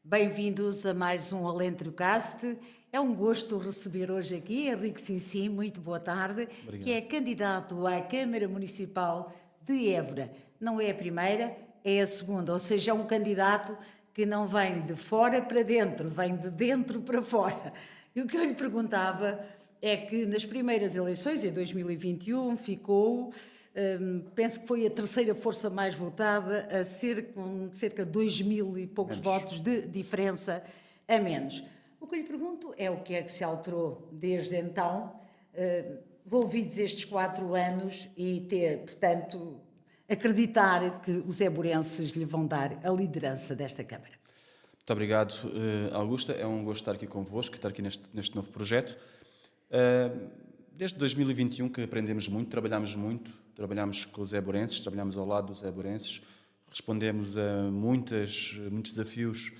Bem-vindos a mais um Alentrocast. É um gosto receber hoje aqui Henrique Sinsim, muito boa tarde, Obrigado. que é candidato à Câmara Municipal de Évora. Não é a primeira, é a segunda, ou seja, é um candidato que não vem de fora para dentro, vem de dentro para fora. E o que eu lhe perguntava é que nas primeiras eleições, em 2021, ficou... penso que foi a terceira força mais votada, com cerca de 2.000 e poucos votos de diferença a menos. O que eu lhe pergunto é o que é que se alterou desde então, envolvidos estes 4 anos e ter, portanto, acreditar que os éborenses lhe vão dar a liderança desta Câmara. Muito obrigado, Augusta. É um gosto estar aqui convosco, estar aqui neste novo projeto. Desde 2021 que aprendemos muito, trabalhamos com os éborenses, trabalhamos ao lado dos éborenses, respondemos a muitos desafios,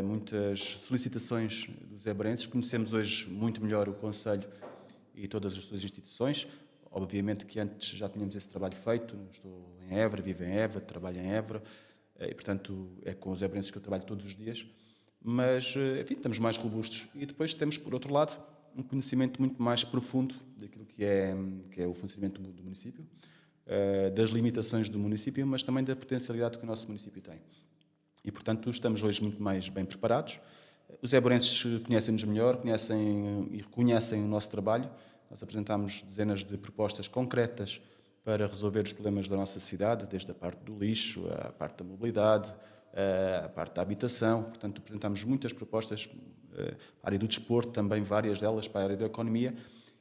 muitas solicitações dos éborenses, conhecemos hoje muito melhor o Conselho e todas as suas instituições. Obviamente que antes já tínhamos esse trabalho feito, estou em Évora, vivo em Évora, trabalho em Évora, e portanto é com os éborenses que eu trabalho todos os dias, mas enfim, estamos mais robustos. E depois temos, por outro lado, um conhecimento muito mais profundo daquilo que é o funcionamento do município, das limitações do município, mas também da potencialidade que o nosso município tem. E, portanto, estamos hoje muito mais bem preparados. Os éborenses conhecem-nos melhor, conhecem e reconhecem o nosso trabalho. Nós apresentamos dezenas de propostas concretas para resolver os problemas da nossa cidade, desde a parte do lixo, a parte da mobilidade, a parte da habitação. Portanto, apresentamos muitas propostas para a área do desporto, também várias delas para a área da economia.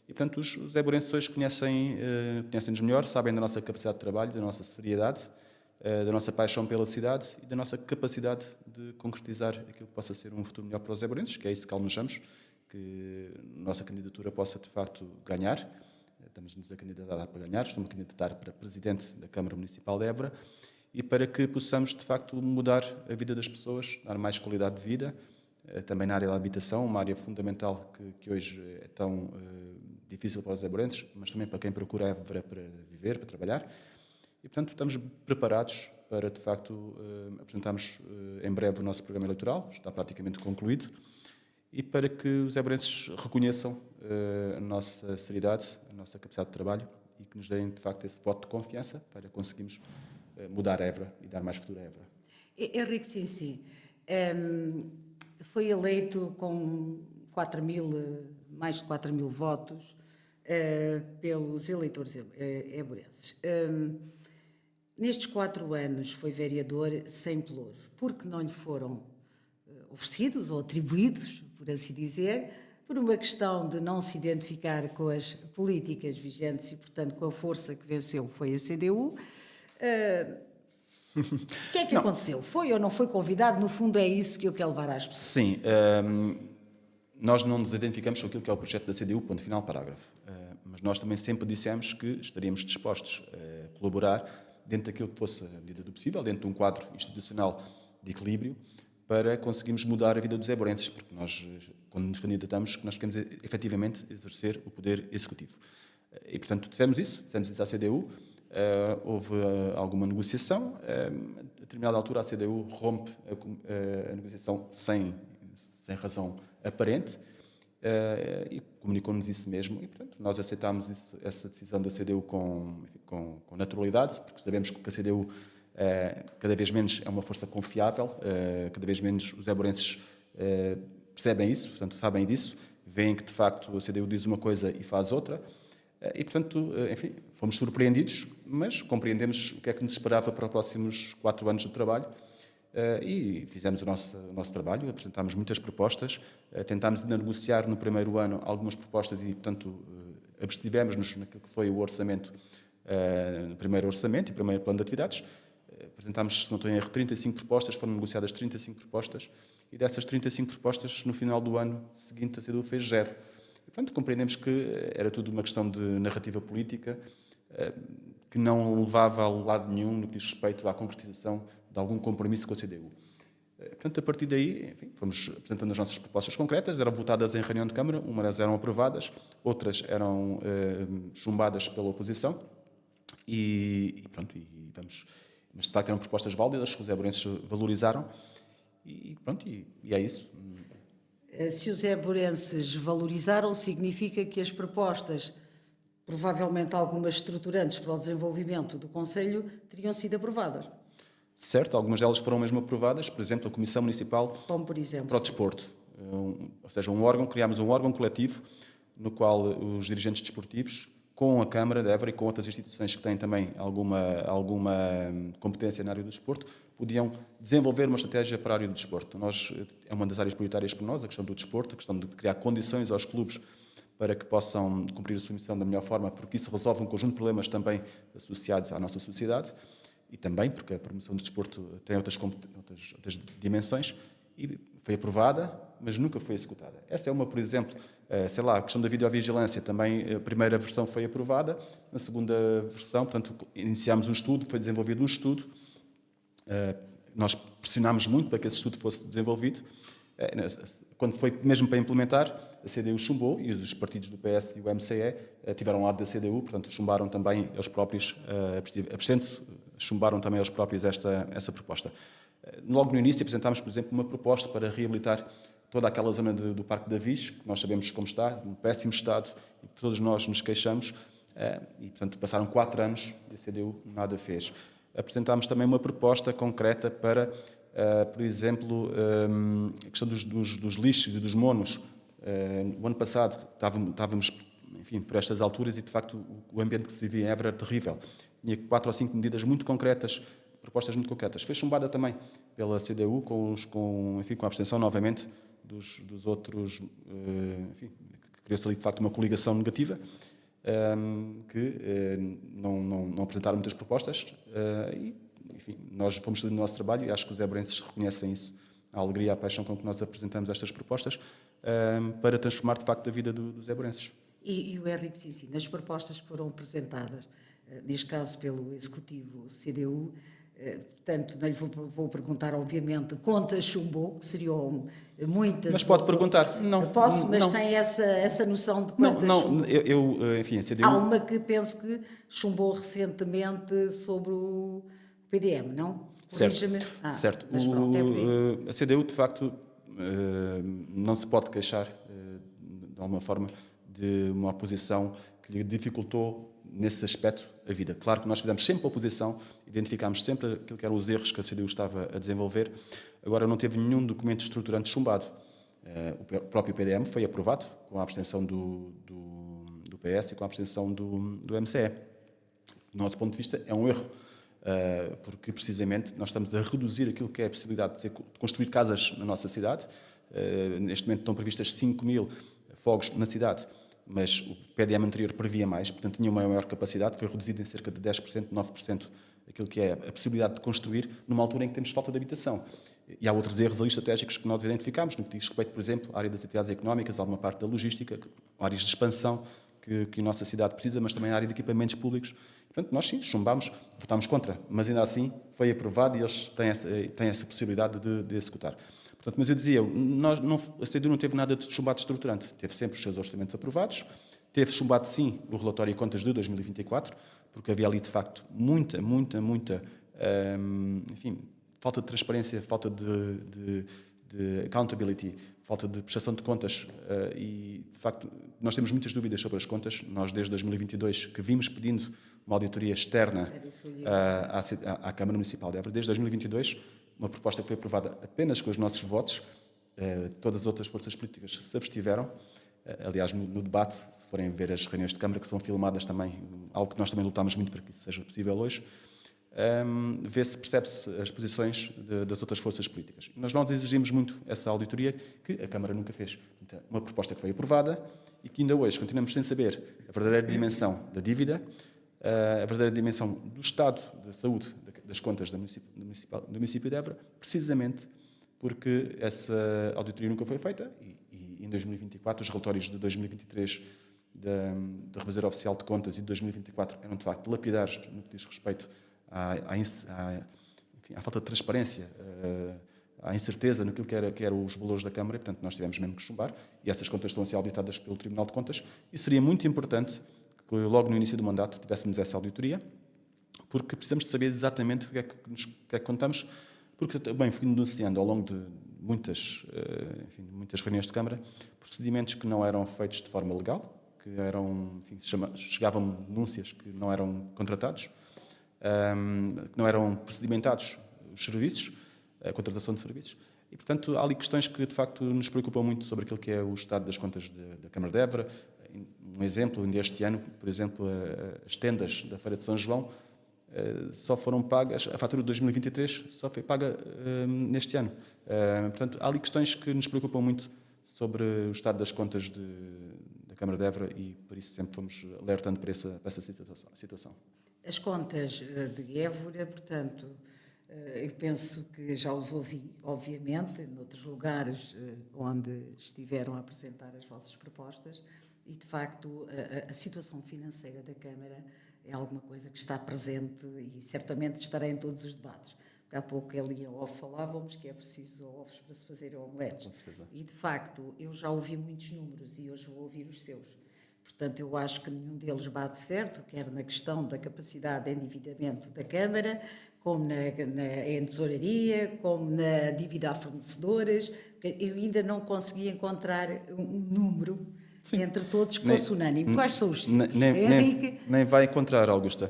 E, portanto, os éborenses hoje conhecem-nos melhor, sabem da nossa capacidade de trabalho, da nossa seriedade, da nossa paixão pela cidade e da nossa capacidade de concretizar aquilo que possa ser um futuro melhor para os éborenses, que é isso que almejamos, que a nossa candidatura possa, de facto, ganhar. Estamos-nos a candidatar para ganhar, estou-me a candidatar para Presidente da Câmara Municipal de Évora e para que possamos, de facto, mudar a vida das pessoas, dar mais qualidade de vida, também na área da habitação, uma área fundamental que hoje é tão difícil para os éborenses, mas também para quem procura Évora para viver, para trabalhar. E, portanto, estamos preparados para, de facto, apresentarmos em breve o nosso programa eleitoral, está praticamente concluído, e para que os éborenses reconheçam a nossa seriedade, a nossa capacidade de trabalho e que nos deem, de facto, esse voto de confiança para conseguirmos mudar Évora e dar mais futuro a Évora. Henrique Sinsim, foi eleito com mais de 4.000 votos pelos eleitores éborenses. Nestes 4 anos foi vereador sem pelouros, porque não lhe foram oferecidos ou atribuídos, por assim dizer, por uma questão de não se identificar com as políticas vigentes e, portanto, com a força que venceu foi a CDU. O que é que aconteceu? Foi ou não foi convidado? No fundo é isso que eu quero levar às pessoas. Sim, nós não nos identificamos com aquilo que é o projeto da CDU, ponto final, parágrafo. Mas nós também sempre dissemos que estaríamos dispostos a colaborar dentro daquilo que fosse a medida do possível, dentro de um quadro institucional de equilíbrio, para conseguirmos mudar a vida dos éborenses, porque nós, quando nos candidatamos, que nós queremos efetivamente exercer o poder executivo. E, portanto, dissemos isso à CDU, houve alguma negociação, a determinada altura a CDU rompe a negociação sem razão aparente, e comunicou-nos isso mesmo, e portanto nós aceitámos essa decisão da CDU com naturalidade, porque sabemos que a CDU cada vez menos é uma força confiável, cada vez menos os éborenses percebem isso, portanto sabem disso, veem que de facto a CDU diz uma coisa e faz outra, e portanto, enfim, fomos surpreendidos, mas compreendemos o que é que nos esperava para os próximos 4 anos de trabalho. E fizemos o nosso trabalho, apresentámos muitas propostas, tentámos negociar no primeiro ano algumas propostas e, portanto, abstivemos-nos naquilo que foi o orçamento, no primeiro orçamento e primeiro plano de atividades. Apresentámos, se não estou em erro, 35 propostas, foram negociadas 35 propostas, e dessas 35 propostas, no final do ano seguinte, a CDU fez 0. E, portanto, compreendemos que era tudo uma questão de narrativa política, que não levava a lado nenhum no que diz respeito à concretização de algum compromisso com a CDU. Portanto, a partir daí, enfim, fomos apresentando as nossas propostas concretas, eram votadas em reunião de Câmara, umas eram aprovadas, outras eram chumbadas pela oposição, Pronto, e vamos... Mas, de facto, eram propostas válidas que os eburenses valorizaram pronto, e é isso. Se os eburenses valorizaram, significa que as propostas, provavelmente algumas estruturantes para o desenvolvimento do Conselho, teriam sido aprovadas. Certo, algumas delas foram mesmo aprovadas, por exemplo, a Comissão Municipal Como, por exemplo, para o Desporto. Ou seja, criámos um órgão coletivo no qual os dirigentes desportivos, com a Câmara de Évora e com outras instituições que têm também alguma competência na área do desporto, podiam desenvolver uma estratégia para a área do desporto. É uma das áreas prioritárias para nós, a questão do desporto, a questão de criar condições aos clubes para que possam cumprir a sua missão da melhor forma, porque isso resolve um conjunto de problemas também associados à nossa sociedade e também porque a promoção do desporto tem outras dimensões e foi aprovada, mas nunca foi executada. Essa é uma, por exemplo, a questão da videovigilância, também a primeira versão foi aprovada, na segunda versão, portanto, iniciámos um estudo, foi desenvolvido um estudo, nós pressionámos muito para que esse estudo fosse desenvolvido, quando foi mesmo para implementar, a CDU chumbou e os partidos do PS e o MCE tiveram ao lado da CDU, portanto, chumbaram também eles próprios, abstendo-se, chumbaram também eles próprios essa proposta. Logo no início apresentámos, por exemplo, uma proposta para reabilitar toda aquela zona do Parque da Viz, que nós sabemos como está, num péssimo estado, e que todos nós nos queixamos, e, portanto, passaram 4 anos e a CDU nada fez. Apresentámos também uma proposta concreta para, por exemplo, a questão dos lixos e dos monos. O ano passado estávamos, enfim, por estas alturas e, de facto, o ambiente que se vivia em Évora era terrível. Tinha 4 ou 5 medidas muito concretas, propostas muito concretas. Foi chumbada também pela CDU, com a abstenção, novamente, dos outros... Enfim, criou-se ali, de facto, uma coligação negativa, que não apresentaram muitas propostas e, enfim, nós fomos fazendo o nosso trabalho e acho que os éborenses reconhecem isso, a alegria e a paixão com que nós apresentamos estas propostas para transformar, de facto, a vida dos éborenses. E o Henrique Sissi, nas propostas que foram apresentadas, neste caso pelo Executivo CDU, portanto, não lhe vou perguntar, obviamente, quantas chumbou, que seriam muitas... Mas pode perguntar. Não. Posso, mas não. tem essa noção de quantas chumbou? Enfim, a CDU... Há uma que penso que chumbou recentemente sobre o PDM, não? Certo. Mas pronto, é por aí. A CDU, de facto, não se pode queixar, de alguma forma, de uma oposição que lhe dificultou nesse aspecto a vida. Claro que nós fizemos sempre a oposição, identificámos sempre aquilo que eram os erros que a CDU estava a desenvolver. Agora, não teve nenhum documento estruturante chumbado. O próprio PDM foi aprovado com a abstenção do PS e com a abstenção do MCE. Do nosso ponto de vista, é um erro, porque precisamente nós estamos a reduzir aquilo que é a possibilidade de construir casas na nossa cidade. Neste momento estão previstas 5.000 fogos na cidade, mas o PDM anterior previa mais, portanto tinha uma maior capacidade, foi reduzido em cerca de 10%, 9% aquilo que é a possibilidade de construir numa altura em que temos falta de habitação. E há outros erros ali estratégicos que nós identificámos, no que diz respeito, por exemplo, à área das atividades económicas, alguma parte da logística, áreas de expansão que a nossa cidade precisa, mas também a área de equipamentos públicos. Portanto, nós sim, chumbámos, votámos contra, mas ainda assim foi aprovado e eles têm essa possibilidade de executar. Portanto, mas eu dizia, a CDU não teve nada de chumbado estruturante, teve sempre os seus orçamentos aprovados, teve chumbado sim o relatório de contas de 2024, porque havia ali de facto muita, enfim, falta de transparência, falta de accountability, falta de prestação de contas e de facto nós temos muitas dúvidas sobre as contas. Nós desde 2022 que vimos pedindo uma auditoria externa à Câmara Municipal de Évora, desde 2022, uma proposta que foi aprovada apenas com os nossos votos, todas as outras forças políticas se abstiveram. Aliás, no debate, se forem ver as reuniões de Câmara, que são filmadas também, algo que nós também lutámos muito para que isso seja possível hoje, percebe-se as posições das outras forças políticas. Nós exigimos muito essa auditoria que a Câmara nunca fez. Então, uma proposta que foi aprovada e que ainda hoje continuamos sem saber a verdadeira dimensão da dívida, a verdadeira dimensão do estado da saúde das contas do município de Évora, precisamente porque essa auditoria nunca foi feita e em 2024, os relatórios de 2023 da Revisora Oficial de Contas e de 2024 eram de facto lapidares no que diz respeito à falta de transparência, à incerteza naquilo que eram os valores da Câmara, e portanto nós tivemos mesmo que chumbar, e essas contas estão a ser auditadas pelo Tribunal de Contas, e seria muito importante que logo no início do mandato tivéssemos essa auditoria, porque precisamos de saber exatamente o que é que contamos, porque também fui denunciando ao longo de muitas reuniões de Câmara procedimentos que não eram feitos de forma legal, que eram, chegavam denúncias que não eram contratados, que não eram procedimentados os serviços, a contratação de serviços. E, portanto, há ali questões que, de facto, nos preocupam muito sobre aquilo que é o estado das contas da Câmara de Évora. Um exemplo, ainda este ano, por exemplo, as tendas da Feira de São João só foram pagas, a fatura de 2023 só foi paga neste ano. Portanto, há ali questões que nos preocupam muito sobre o estado das contas da Câmara de Évora e, por isso, sempre fomos alertando para essa situação. As contas de Évora, portanto, eu penso que já os ouvi, obviamente, noutros lugares onde estiveram a apresentar as vossas propostas e, de facto, a situação financeira da Câmara é alguma coisa que está presente e certamente estará em todos os debates. Porque há pouco ali em off falávamos que é preciso ovos para se fazer omeletes. E, de facto, eu já ouvi muitos números e hoje vou ouvir os seus. Portanto, eu acho que nenhum deles bate certo, quer na questão da capacidade de endividamento da Câmara, como em tesouraria, como na dívida a fornecedores. Eu ainda não consegui encontrar um número entre todos que fosse unânime. Quais são os seus? Nem vai encontrar, Augusta.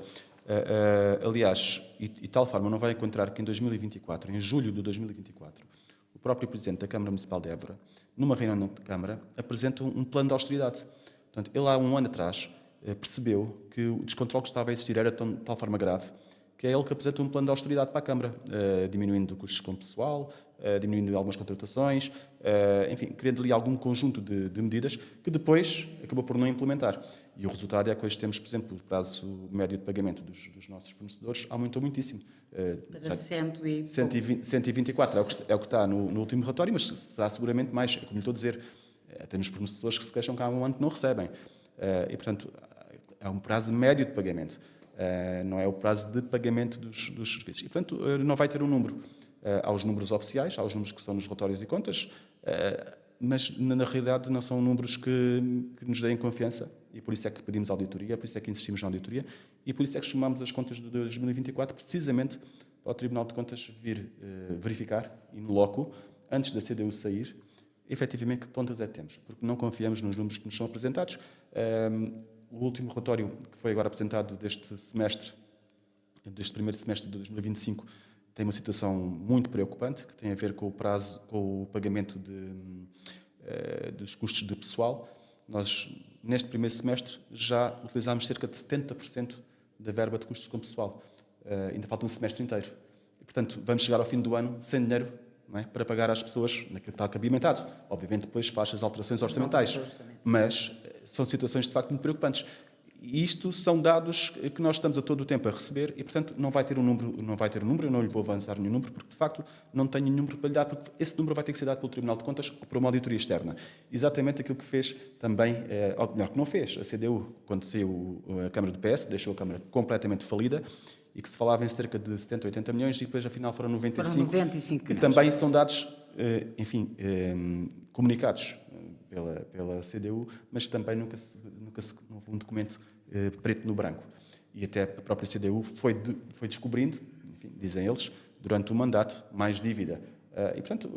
Aliás, e tal forma não vai encontrar que em 2024, em julho de 2024, o próprio Presidente da Câmara Municipal de Évora, numa reunião de Câmara, apresenta um plano de austeridade. Portanto, ele há um ano atrás percebeu que o descontrole que estava a existir era de tal forma grave que é ele que apresenta um plano de austeridade para a Câmara, diminuindo custos com pessoal, diminuindo algumas contratações, enfim, criando ali algum conjunto de medidas que depois acabou por não implementar. E o resultado é que hoje temos, por exemplo, o prazo médio de pagamento dos nossos fornecedores aumentou muitíssimo. Para 124 é o que está no último relatório, mas será seguramente mais, como lhe estou a dizer. Temos fornecedores que se queixam que há um ano que não recebem. E, portanto, é um prazo médio de pagamento. Não é o prazo de pagamento dos serviços. E, portanto, não vai ter um número. Há os números oficiais, há os números que são nos relatórios e contas, mas, na realidade, não são números que nos deem confiança. E por isso é que pedimos auditoria, por isso é que insistimos na auditoria e por isso é que chamamos as contas de 2024 precisamente para o Tribunal de Contas vir verificar, in loco, antes da CDU sair, efetivamente que contas é que temos, porque não confiamos nos números que nos são apresentados. O último relatório que foi agora apresentado deste primeiro semestre de 2025, tem uma situação muito preocupante, que tem a ver com o prazo, com o pagamento dos custos de pessoal. Nós, neste primeiro semestre, já utilizámos cerca de 70% da verba de custos com pessoal. Ainda falta um semestre inteiro. E, portanto, vamos chegar ao fim do ano sem dinheiro, não é, para pagar às pessoas naquilo que está cabimentado. Obviamente, depois faz as alterações orçamentais. Mas são situações, de facto, muito preocupantes. E isto são dados que nós estamos a todo o tempo a receber e, portanto, não vai ter um número, eu não lhe vou avançar nenhum número, porque, de facto, não tenho nenhum número para lhe dar, porque esse número vai ter que ser dado pelo Tribunal de Contas ou por uma auditoria externa. Exatamente aquilo que fez também, ou melhor, que não fez, a CDU, quando saiu a Câmara do PS, deixou a Câmara completamente falida, e que se falava em cerca de 70, 80 milhões, e depois, afinal, foram 95 milhões. Que também são dados, comunicados pela CDU, mas também nunca houve um documento preto no branco. E até a própria CDU foi descobrindo, enfim, dizem eles, durante o mandato, mais dívida. E, portanto,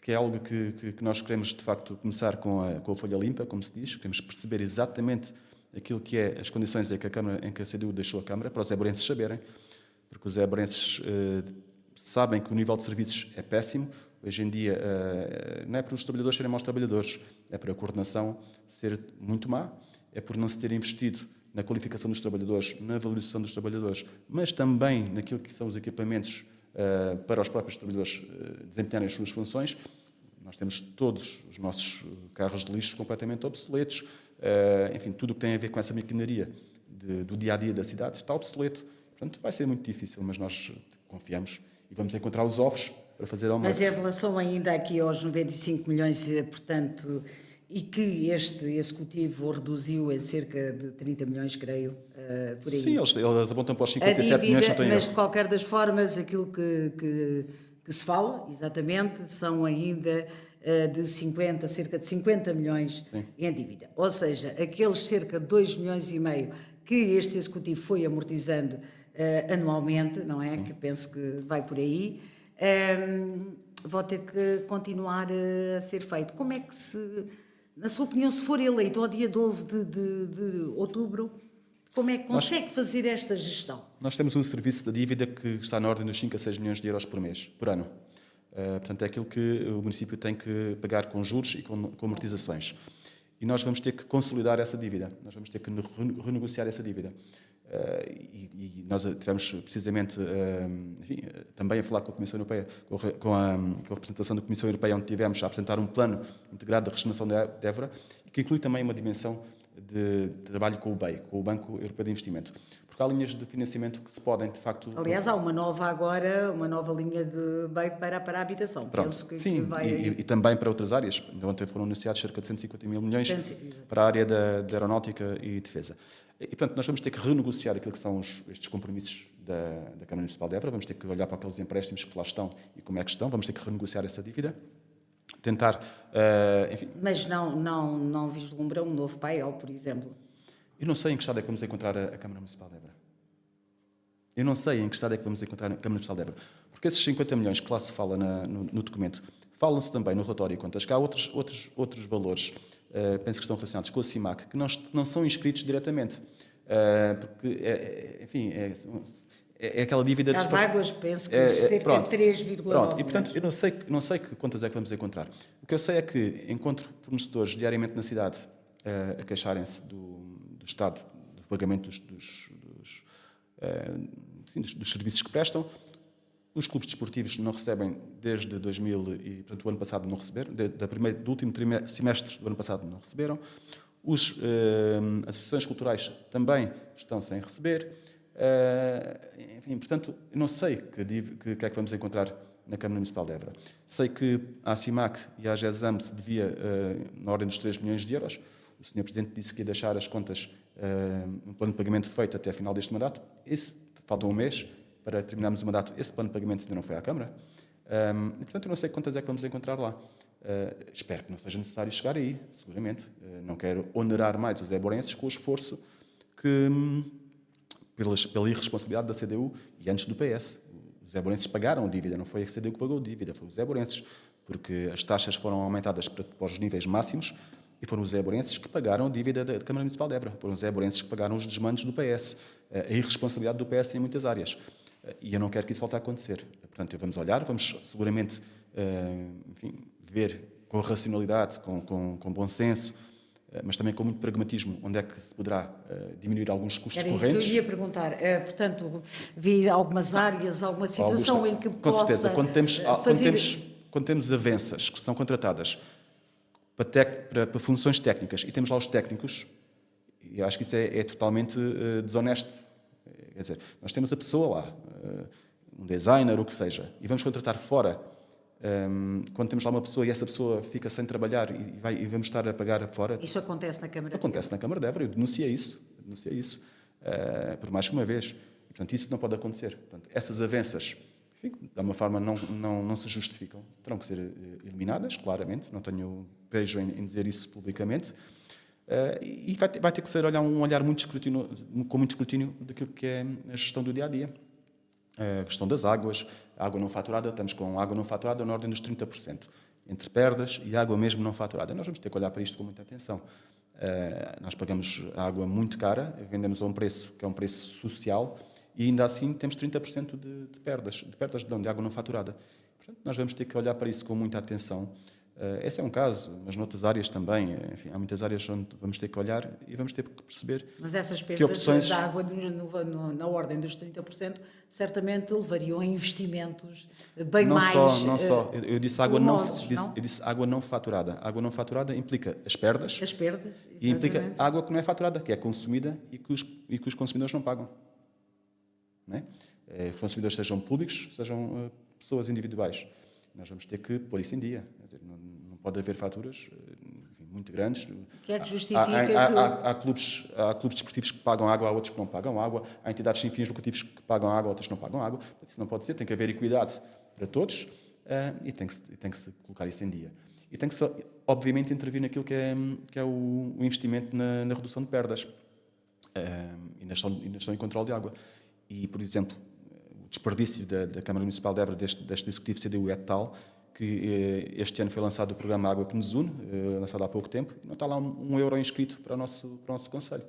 que é algo que nós queremos, de facto, começar com a folha limpa, como se diz, queremos perceber exatamente aquilo que é as condições em que a CDU deixou a Câmara, para os éborenses saberem, porque os éborenses sabem que o nível de serviços é péssimo. Hoje em dia, não é por os trabalhadores serem maus trabalhadores, é por a coordenação ser muito má, é por não se ter investido na qualificação dos trabalhadores, na valorização dos trabalhadores, mas também naquilo que são os equipamentos para os próprios trabalhadores desempenharem as suas funções. Nós temos todos os nossos carros de lixo completamente obsoletos, enfim, tudo o que tem a ver com essa maquinaria do dia-a-dia da cidade está obsoleto. Portanto, vai ser muito difícil, mas nós confiamos e vamos encontrar os ovos para fazer almoço. Mas em relação ainda aqui aos 95 milhões, portanto, e que este Executivo reduziu em cerca de 30 milhões, creio, por aí. Sim, eles apontam para os 57 milhões, não estou em erro. Mas de qualquer das formas, aquilo que se fala, exatamente, são ainda cerca de 50 milhões. Sim. Em dívida. Ou seja, aqueles cerca de 2 milhões e meio que este Executivo foi amortizando anualmente, não é? Sim. Que penso que vai por aí. Vão ter que continuar a ser feito. Como é que na sua opinião, se for eleito ao dia 12 de outubro, como é que consegue fazer esta gestão? Nós temos um serviço de dívida que está na ordem dos 5 a 6 milhões de euros por ano. Portanto, é aquilo que o município tem que pagar com juros e com amortizações. E nós vamos ter que consolidar essa dívida, nós vamos ter que renegociar essa dívida. E nós tivemos precisamente também a falar com a Comissão Europeia, com a representação da Comissão Europeia, onde tivemos a apresentar um plano integrado de regeneração de Évora, que inclui também uma dimensão de trabalho com o BEI, com o Banco Europeu de Investimento. Porque há linhas de financiamento que se podem, de facto... Aliás, há uma nova linha de BEI para a habitação. Pronto, penso que sim, vai... e também para outras áreas. Ontem foram anunciados cerca de 150 mil milhões para a área da aeronáutica e defesa. E, portanto, nós vamos ter que renegociar aquilo que são estes compromissos da Câmara Municipal de Évora, vamos ter que olhar para aqueles empréstimos que lá estão e como é que estão, vamos ter que renegociar essa dívida, tentar, enfim... Mas não vislumbra um novo PAEL, por exemplo? Eu não sei em que estado é que vamos encontrar a Câmara Municipal de Évora. Eu não sei em que estado é que vamos encontrar a Câmara Municipal de Évora. Porque esses 50 milhões que lá se fala no documento, falam-se também no relatório de contas, que há outros valores, penso que estão relacionados com a CIMAC, que não são inscritos diretamente. Porque, enfim, é aquela dívida... As águas, penso que cerca de 3,9 Pronto, e portanto, eu não sei que contas é que vamos encontrar. O que eu sei é que encontro fornecedores diariamente na cidade a queixarem-se do estado do pagamento dos serviços que prestam. Os clubes desportivos não recebem desde 2000 e, portanto, o ano passado não receberam, do último semestre do ano passado não receberam. As associações culturais também estão sem receber. Enfim, portanto, eu não sei que é que vamos encontrar na Câmara Municipal de Évora. Sei que à CIMAC e à GESAM se devia na ordem dos 3 milhões de euros. O Sr. Presidente disse que ia deixar as contas, um plano de pagamento feito até a final deste mandato. Falta um mês para terminarmos o mandato. Esse plano de pagamento ainda não foi à Câmara. E, portanto, eu não sei quantas é que vamos encontrar lá. Espero que não seja necessário chegar aí, seguramente. Não quero onerar mais os éborenses com o esforço pela irresponsabilidade da CDU e antes do PS. Os éborenses pagaram dívida, não foi a CDU que pagou dívida, foram os éborenses, porque as taxas foram aumentadas para os níveis máximos e foram os éborenses que pagaram a dívida da Câmara Municipal de Évora. Foram os éborenses que pagaram os desmandos do PS, a irresponsabilidade do PS em muitas áreas. E eu não quero que isso volte a acontecer. Portanto, vamos olhar, vamos seguramente ver com racionalidade, com bom senso, mas também com muito pragmatismo, onde é que se poderá diminuir alguns custos correntes. Era isso que eu ia perguntar. Portanto, vi algumas áreas, alguma situação em que possa... Com certeza, quando temos avanças que são contratadas para funções técnicas e temos lá os técnicos, e acho que isso é totalmente desonesto. Quer dizer, nós temos a pessoa lá, um designer, o que seja, e vamos contratar fora. Quando temos lá uma pessoa e essa pessoa fica sem trabalhar e vamos estar a pagar fora... Isso acontece na Câmara de Évora? Acontece na Câmara de Évora, eu denunciei isso, por mais que uma vez. E, portanto, isso não pode acontecer. Portanto, essas avanças, enfim, de alguma forma, não se justificam. Terão que ser eliminadas, claramente, não tenho pejo em dizer isso publicamente. E vai ter que ser um olhar com muito escrutínio daquilo que é a gestão do dia-a-dia. A questão das águas, a água não faturada, estamos com água não faturada na ordem dos 30%, entre perdas e água mesmo não faturada. Nós vamos ter que olhar para isto com muita atenção. Nós pagamos a água muito cara, vendemos a um preço que é um preço social e ainda assim temos 30% de perdas de água não faturada. Portanto, nós vamos ter que olhar para isso com muita atenção. Esse é um caso, mas noutras áreas também. Enfim, há muitas áreas onde vamos ter que olhar e vamos ter que perceber. Mas essas perdas da água na ordem dos 30% certamente levariam a investimentos bem mais. Não só. Eu disse água eu disse água não faturada. Água não faturada implica as perdas. As perdas. E implica água que não é faturada, que é consumida e que os consumidores não pagam. Não é? Os consumidores sejam públicos, sejam pessoas individuais. Nós vamos ter que pôr isso em dia. Não pode haver faturas muito grandes. O que é que justifica há clubes desportivos que pagam água, há outros que não pagam água. Há entidades sem fins lucrativos que pagam água, outras que não pagam água. Isso não pode ser. Tem que haver equidade para todos e tem que se colocar isso em dia. E tem que se, obviamente, intervir naquilo que é o investimento na redução de perdas. e na gestão e controle de água. E, por exemplo, o desperdício da Câmara Municipal de Évora deste Executivo CDU é tal que este ano foi lançado o programa Água que nos une, lançado há pouco tempo, e não está lá um euro inscrito para o nosso Conselho.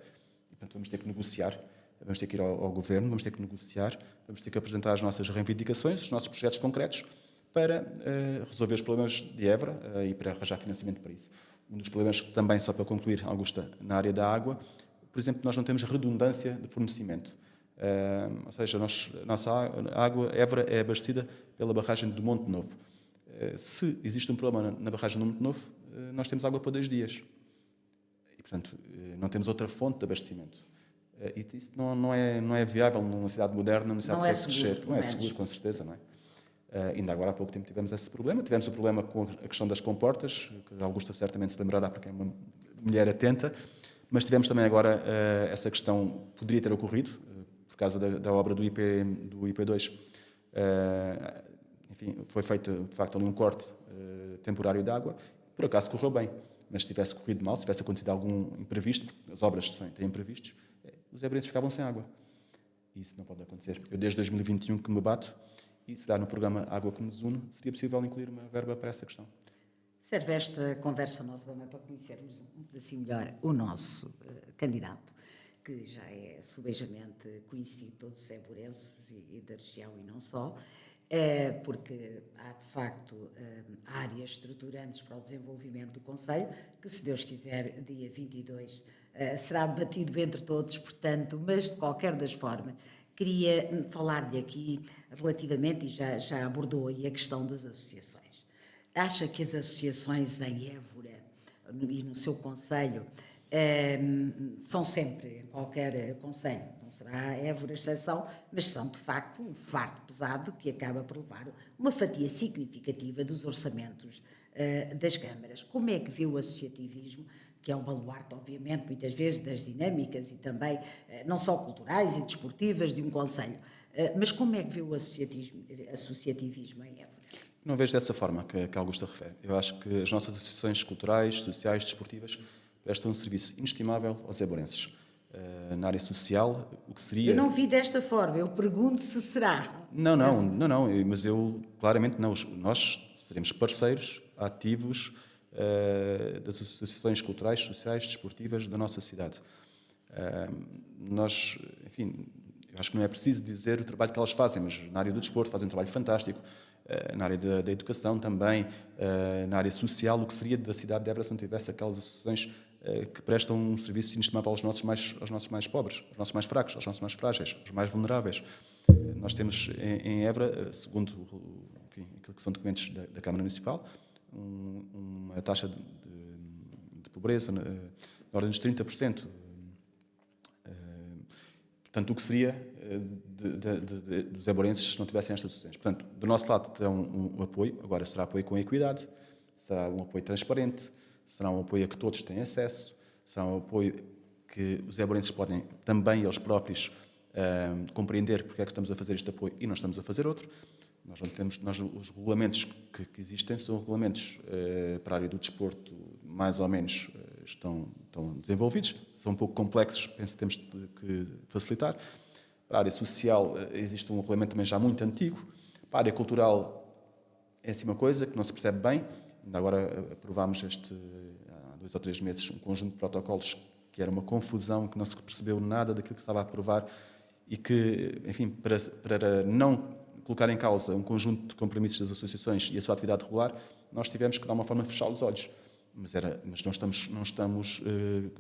E, portanto, vamos ter que negociar, vamos ter que ir ao Governo, vamos ter que negociar, vamos ter que apresentar as nossas reivindicações, os nossos projetos concretos, para resolver os problemas de Évora e para arranjar financiamento para isso. Um dos problemas que também, só para concluir, Augusta, na área da água, por exemplo, nós não temos redundância de fornecimento. Ou seja, a nossa água, Évora, é abastecida pela barragem do Monte Novo. Se existe um problema na barragem do Monte Novo, nós temos água para 2 dias. E, portanto, não temos outra fonte de abastecimento. E isso não é viável numa cidade moderna, numa cidade que quer crescer. Não é seguro, com certeza, não é? Ainda agora há pouco tempo tivemos esse problema. Tivemos o problema com a questão das comportas, que a Augusta certamente se lembrará, porque é uma mulher atenta. Mas tivemos também agora essa questão, poderia ter ocorrido, por causa da obra do IP2. Enfim, foi feito, de facto, ali um corte temporário de água. Por acaso correu bem, mas se tivesse corrido mal, se tivesse acontecido algum imprevisto, porque as obras têm imprevistos, os évrenses ficavam sem água. E isso não pode acontecer. Eu, desde 2021, que me bato, e se dá no programa Água que nos une, seria possível incluir uma verba para essa questão. Serve esta conversa nossa também para conhecermos um pedacinho melhor o nosso candidato, que já é subejamente conhecido de todos os évorenses e da região e não só, porque há de facto áreas estruturantes para o desenvolvimento do Conselho, que, se Deus quiser, dia 22 será debatido entre todos, portanto, mas de qualquer das formas, queria falar-lhe aqui relativamente, e já abordou aí a questão das associações. Acha que as associações em Évora e no seu concelho são sempre, em qualquer concelho, não será Évora exceção, mas são de facto um fardo pesado que acaba por levar uma fatia significativa dos orçamentos das câmaras. Como é que vê o associativismo, que é o baluarte, obviamente, muitas vezes das dinâmicas e também não só culturais e desportivas de um concelho, mas como é que vê o associativismo em Évora? Não vejo dessa forma que a Augusta refere. Eu acho que as nossas associações culturais, sociais, desportivas prestam um serviço inestimável aos évorenses. Na área social, o que seria... Eu não vi desta forma, eu pergunto se será. Não, mas eu, claramente, não. Nós seremos parceiros ativos das associações culturais, sociais, desportivas da nossa cidade. Nós, enfim, eu acho que não é preciso dizer o trabalho que elas fazem, mas na área do desporto fazem um trabalho fantástico, na área da educação também, na área social, o que seria da cidade de Évora se não tivesse aquelas associações que prestam um serviço inestimável aos nossos mais pobres, aos nossos mais fracos, aos nossos mais frágeis, aos mais vulneráveis. Nós temos em Évora, segundo aquilo que são documentos da Câmara Municipal, uma taxa de pobreza na ordem dos 30%. Portanto, o que seria dos évorenses se não tivessem estas associações. Portanto, do nosso lado terão um apoio, agora será apoio com equidade, será um apoio transparente, será um apoio a que todos têm acesso, será um apoio que os évorenses podem também eles próprios compreender porque é que estamos a fazer este apoio e não estamos a fazer outro. Os regulamentos que existem são regulamentos para a área do desporto, mais ou menos estão desenvolvidos, são um pouco complexos, penso que temos que facilitar. Para a área social existe um regulamento também já muito antigo. Para a área cultural é assim uma coisa que não se percebe bem. Ainda agora aprovámos há 2 ou 3 meses um conjunto de protocolos que era uma confusão, que não se percebeu nada daquilo que estava a aprovar e que, enfim, para não colocar em causa um conjunto de compromissos das associações e a sua atividade regular, nós tivemos que, de alguma forma, fechar os olhos. Mas não estamos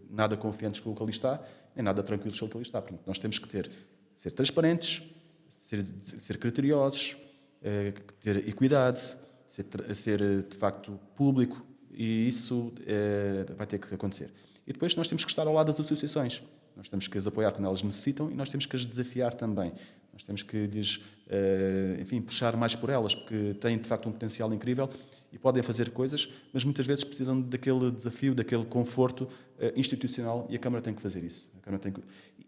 nada confiantes com o que ali está, nem nada tranquilos com o que ali está. Portanto, nós temos que ser transparentes, ser criteriosos, ter equidade, ser de facto público, e isso vai ter que acontecer. E depois nós temos que estar ao lado das associações. Nós temos que as apoiar quando elas necessitam e nós temos que as desafiar também. Nós temos que puxar mais por elas, porque têm de facto um potencial incrível e podem fazer coisas, mas muitas vezes precisam daquele desafio, daquele conforto institucional, e a Câmara tem que fazer isso.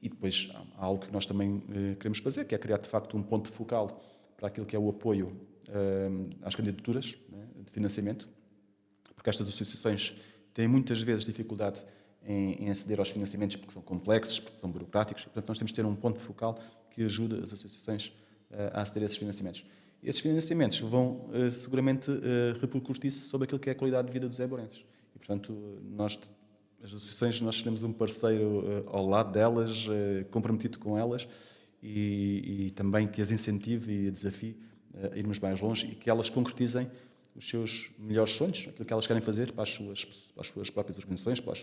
E depois há algo que nós também queremos fazer, que é criar de facto um ponto focal para aquilo que é o apoio às candidaturas, né, de financiamento, porque estas associações têm muitas vezes dificuldade em aceder aos financiamentos porque são complexos, porque são burocráticos. Portanto, nós temos de ter um ponto focal que ajude as associações a aceder a esses financiamentos. Esses financiamentos vão seguramente repercutir-se sobre aquilo que é a qualidade de vida dos eburenses. E, portanto, nós, as associações, nós seremos um parceiro ao lado delas, comprometido com elas e também que as incentive e desafie a irmos mais longe e que elas concretizem os seus melhores sonhos, aquilo que elas querem fazer para as suas próprias organizações, para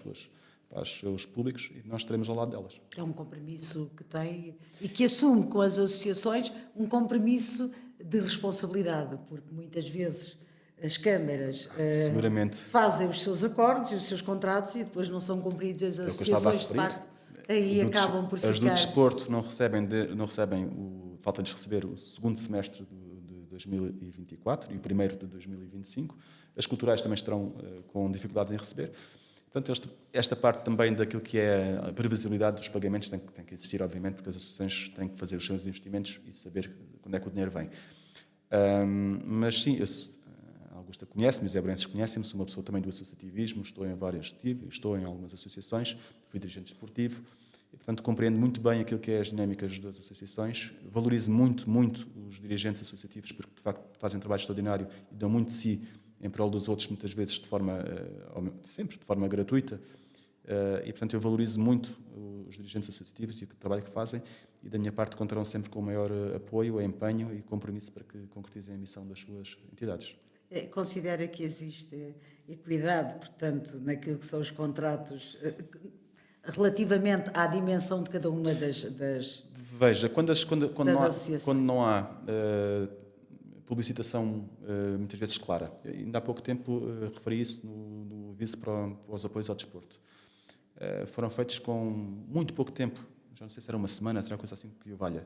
os seus públicos, e nós estaremos ao lado delas. É um compromisso que tem e que assume com as associações um compromisso de responsabilidade, porque muitas vezes as câmaras Seguramente. fazem os seus acordos e os seus contratos e depois não são cumpridos as É o que eu estava a associações, de referir. facto, aí acabam por As do ficar... desporto não recebem falta-lhes receber o segundo semestre de 2024 e o primeiro de 2025. As culturais também estarão com dificuldades em receber. Portanto, esta parte também daquilo que é a previsibilidade dos pagamentos tem que existir, obviamente, porque as associações têm que fazer os seus investimentos e saber quando é que o dinheiro vem. Mas sim, a Augusta conhece-me, os eburenses conhecem-me, sou uma pessoa também do associativismo, estou em algumas associações, fui dirigente esportivo, e, portanto, compreendo muito bem aquilo que é as dinâmicas das associações, valorizo muito, muito os dirigentes associativos, porque, de facto, fazem um trabalho extraordinário e dão muito de si em prol dos outros, muitas vezes sempre de forma gratuita, e, portanto, eu valorizo muito os dirigentes associativos e o trabalho que fazem, e da minha parte contarão sempre com o maior apoio, empenho e compromisso para que concretizem a missão das suas entidades. Considera que existe equidade, portanto, naquilo que são os contratos, relativamente à dimensão de cada uma das Veja, quando associações. não há publicitação muitas vezes clara, ainda há pouco tempo referi isso no aviso para os apoios ao desporto, foram feitos com muito pouco tempo, já não sei se era uma semana, se era uma coisa assim que o valha,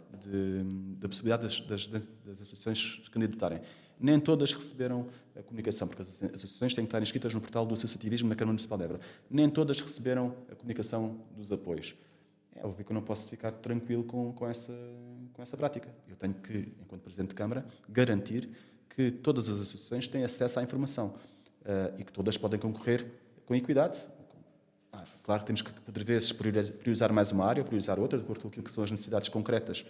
da possibilidade das associações se candidatarem. Nem todas receberam a comunicação, porque as associações têm que estar inscritas no portal do associativismo na Câmara Municipal de Évora. Nem todas receberam a comunicação dos apoios. É óbvio que eu não posso ficar tranquilo com essa prática. Eu tenho que, enquanto Presidente de Câmara, garantir que todas as associações têm acesso à informação e que todas podem concorrer com equidade. Claro que temos que, por vezes, priorizar mais uma área ou priorizar outra, de acordo com aquilo que são as necessidades concretas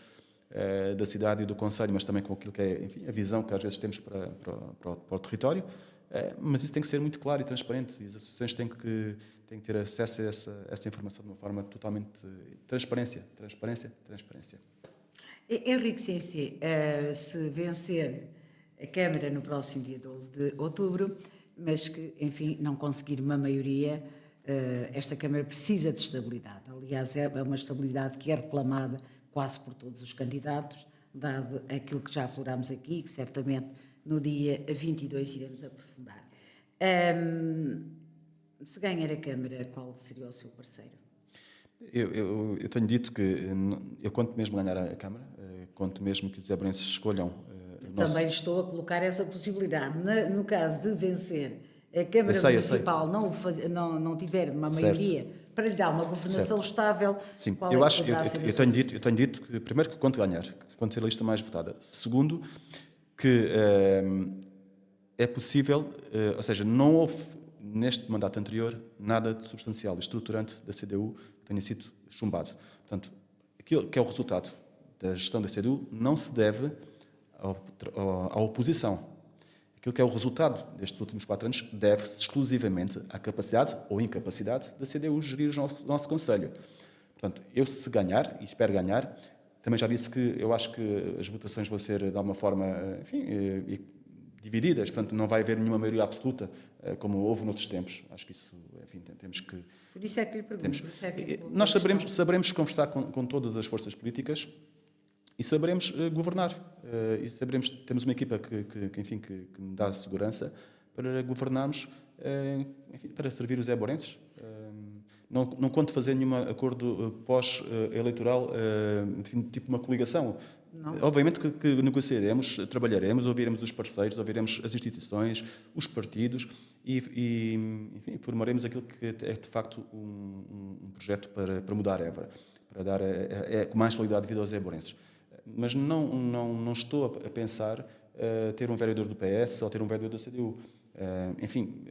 da cidade e do concelho, mas também com aquilo que é, enfim, a visão que às vezes temos para o território. Mas isso tem que ser muito claro e transparente, e as associações têm que ter acesso a essa informação de uma forma totalmente... Transparência. Henrique Sensi, se vencer a Câmara no próximo dia 12 de outubro, mas que, enfim, não conseguir uma maioria, esta Câmara precisa de estabilidade. Aliás, é uma estabilidade que é reclamada quase por todos os candidatos, dado aquilo que já aflorámos aqui, que certamente no dia 22 iremos aprofundar. Se ganhar a Câmara, qual seria o seu parceiro? Eu tenho dito que eu conto mesmo ganhar a Câmara, conto mesmo que os eburenses escolham... Também estou a colocar essa possibilidade. No caso de vencer a Câmara Municipal não tiver uma maioria para lhe dar uma governação estável, sim, qual eu é que poderá ser a sua decisão? Eu tenho dito que, primeiro, que conto ganhar, que conto ser a lista mais votada. Segundo, que é possível, ou seja, não houve neste mandato anterior nada de substancial e estruturante da CDU que tenha sido chumbado. Portanto, aquilo que é o resultado da gestão da CDU não se deve à oposição. Aquilo que é o resultado destes últimos 4 anos deve-se exclusivamente à capacidade ou incapacidade da CDU gerir o nosso Conselho. Portanto, eu se ganhar, e espero ganhar, também já disse que eu acho que as votações vão ser de alguma forma, enfim, divididas, portanto não vai haver nenhuma maioria absoluta, como houve noutros tempos. Acho que isso, enfim, temos que... Por isso é que lhe pergunto. Nós saberemos conversar com todas as forças políticas e saberemos governar. E temos uma equipa que me dá segurança para governarmos, enfim, para servir os eburenses. Não conto fazer nenhum acordo pós-eleitoral, enfim, tipo uma coligação. Não. Obviamente que negociaremos, trabalharemos, ouviremos os parceiros, ouviremos as instituições, os partidos e enfim, formaremos aquilo que é de facto um projeto para mudar Évora, para dar com mais qualidade de vida aos eburenses. Mas não estou a pensar ter um vereador do PS ou ter um vereador da CDU. Enfim,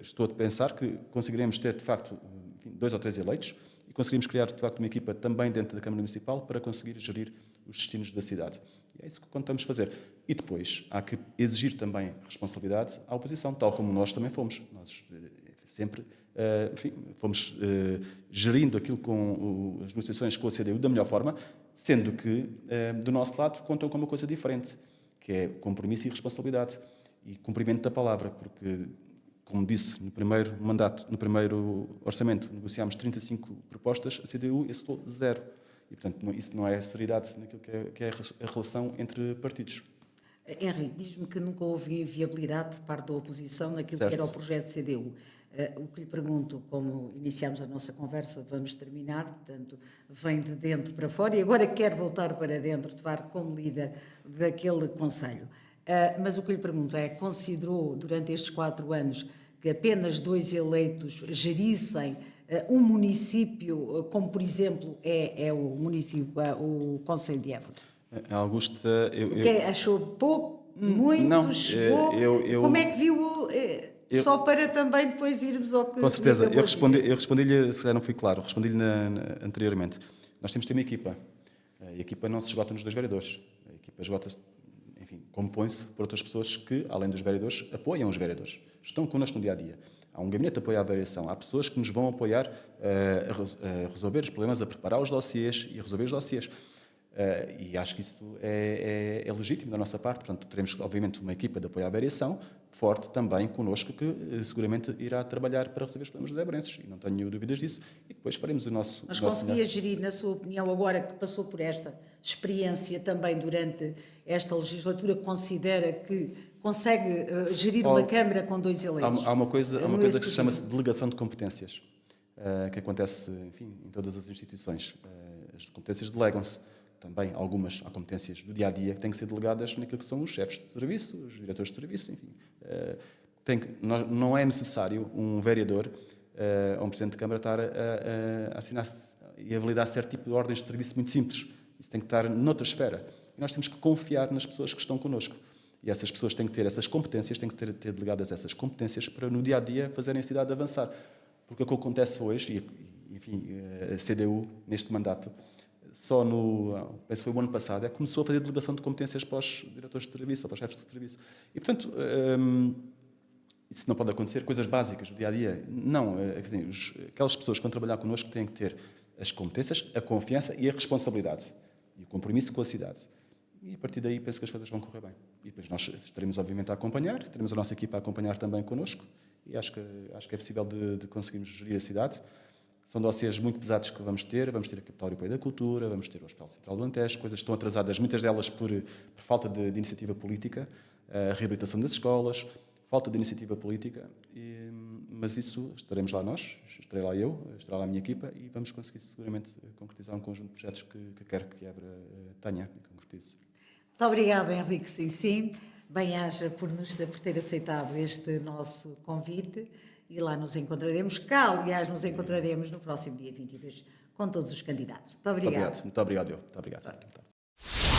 estou a pensar que conseguiremos ter, de facto, enfim, 2 ou 3 eleitos, e conseguimos criar, de facto, uma equipa também dentro da Câmara Municipal para conseguir gerir os destinos da cidade. E é isso que contamos fazer. E depois, há que exigir também responsabilidade à oposição, tal como nós também fomos. Nós sempre enfim, fomos gerindo aquilo com as negociações com a CDU da melhor forma, sendo que, do nosso lado, contam com uma coisa diferente, que é compromisso e responsabilidade e cumprimento da palavra, porque, como disse no primeiro mandato, no primeiro orçamento, negociámos 35 propostas, a CDU executou 0. E, portanto, isso não é seriedade naquilo que é a relação entre partidos. Henrique, diz-me que nunca houve inviabilidade por parte da oposição naquilo Certo. que era o projeto CDU. O que lhe pergunto, como iniciámos a nossa conversa, vamos terminar, portanto, vem de dentro para fora e agora quer voltar para dentro, de facto, como líder daquele Conselho. Mas o que lhe pergunto é, considerou durante estes 4 anos que apenas 2 eleitos gerissem um município, como por exemplo é o município, o Conselho de Évora? Augusta, O que achou pouco, muito, não, chegou? Como é que viu, só para também depois irmos ao que... Com certeza, acabou de dizer? eu respondi-lhe, se calhar não fui claro, respondi-lhe anteriormente. Nós temos de ter uma equipa. E a equipa não se esgota nos 2 vereadores. A equipa esgota-se, enfim, compõe-se por outras pessoas que, além dos vereadores, apoiam os vereadores. Estão connosco no dia-a-dia. Há um gabinete de apoio à variação. Há pessoas que nos vão apoiar a resolver os problemas, a preparar os dossiês e a resolver os dossiês. E acho que isso é legítimo da nossa parte. Portanto, teremos, obviamente, uma equipa de apoio à variação forte também connosco, que seguramente irá trabalhar para resolver os problemas dos ebrenses. E não tenho dúvidas disso. E depois faremos o nosso... Mas conseguia gerir, na sua opinião, agora que passou por esta experiência também durante esta legislatura, considera que consegue gerir uma Câmara com 2 eleitos? Há uma coisa que se chama-se delegação de competências, que acontece, enfim, em todas as instituições. As competências delegam-se. Também algumas há competências do dia-a-dia que têm que ser delegadas naquilo que são os chefes de serviço, os diretores de serviço, enfim. Não é necessário um vereador ou um presidente de Câmara estar a assinar e a validar certo tipo de ordens de serviço muito simples. Isso tem que estar noutra esfera. E nós temos que confiar nas pessoas que estão connosco. E essas pessoas têm que ter essas competências, têm que ter delegadas essas competências para no dia-a-dia fazerem a cidade avançar. Porque o que acontece hoje, e enfim, a CDU, neste mandato, só penso que foi o ano passado, começou a fazer delegação de competências para os diretores de serviço, ou para os chefes de serviço. E, portanto, isso não pode acontecer, coisas básicas do dia-a-dia. Não, aquelas pessoas que vão trabalhar connosco têm que ter as competências, a confiança e a responsabilidade. E o compromisso com a cidade. E, a partir daí, penso que as coisas vão correr bem. E depois nós estaremos, obviamente, a acompanhar, teremos a nossa equipa a acompanhar também connosco, e acho que é possível de conseguirmos gerir a cidade. São dossiês muito pesados que vamos ter a Capital Europeia da Cultura, vamos ter o Hospital Central do Alentejo, coisas que estão atrasadas, muitas delas por falta de iniciativa política, a reabilitação das escolas, falta de iniciativa política, mas isso estaremos lá nós, estarei lá eu, estará lá a minha equipa e vamos conseguir seguramente concretizar um conjunto de projetos que quero que Évora tenha e concretize. Muito obrigada, Henrique Sim. Bem-aja por ter aceitado este nosso convite. E lá nos encontraremos, aliás, nos encontraremos no próximo dia 22 com todos os candidatos. Muito obrigada. Muito obrigado. Muito obrigado.